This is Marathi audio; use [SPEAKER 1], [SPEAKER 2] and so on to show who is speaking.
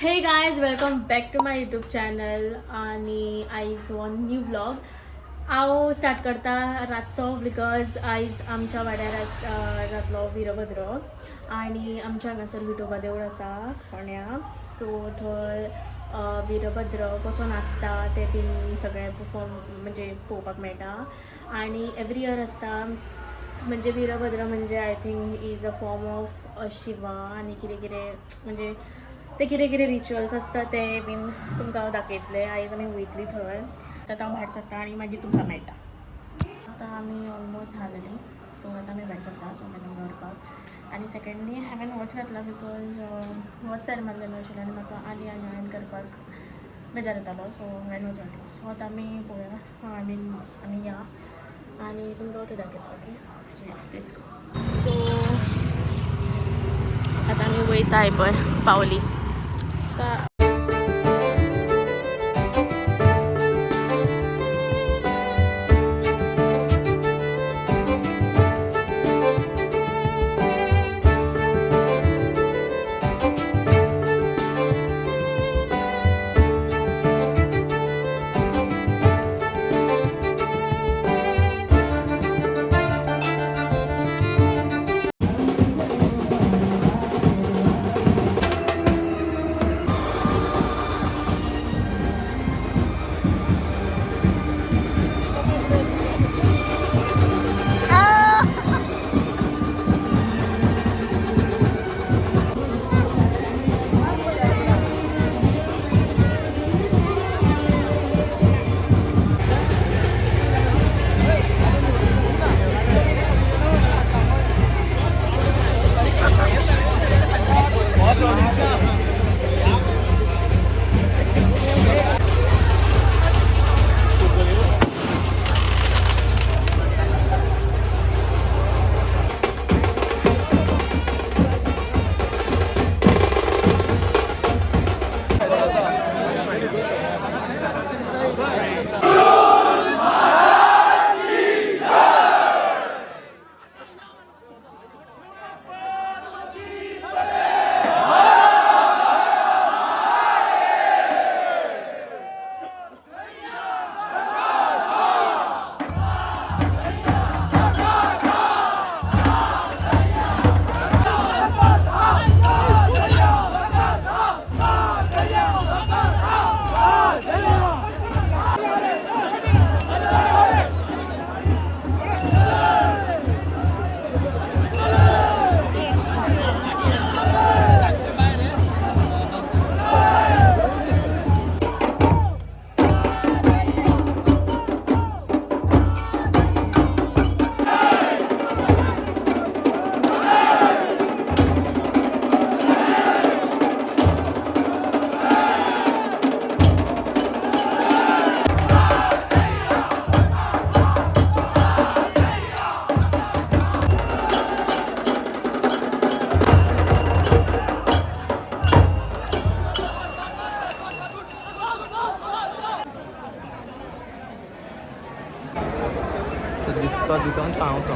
[SPEAKER 1] हे guys welcome back to my YouTube channel आणि आयज वन न्यू व्लॉग हांव स्टार्ट करता रातचो बिकॉज आयज आमच्या वाड्यार जातलो वीरभद्र आणि आमच्या हांगासर विठोबा देवूळ आसा फोंड्या सो थंय वीरभद्र कसो नाचता ते बीन सगळें परफॉर्म म्हणजे पळोवपाक मेळटा आणि एवरी इयर आसता म्हणजे वीरभद्र म्हणजे I think is a form of Shiva आणि कितें कितें म्हणजे ते कितें कितें रिच्युअल्स आसता ते बीन तुमकां हांव दाखयतलें आयज आमी वयतलीं थंय आतां हांव भायर सरता आनी मागीर तुमकां मेळटा आतां आमी ऑलमोस्ट धा जालीं सो आतां आमी भायर सरता सगळ्यांक व्हरपाक आनी सेकेंडली हांवें वॉच घातला बिकॉज वॉच फेर मारलेलो आशिल्लो आनी म्हाका आनी आनी करपाक बेजार येतालो सो हांवें वॉच घातलो सो आतां आमी पळोवया आमी या आनी तुमकां थंय दाखयता ओके लेट्स गो सो आतां आमी वयताय पळय पावली
[SPEAKER 2] दिसता दिसान पावता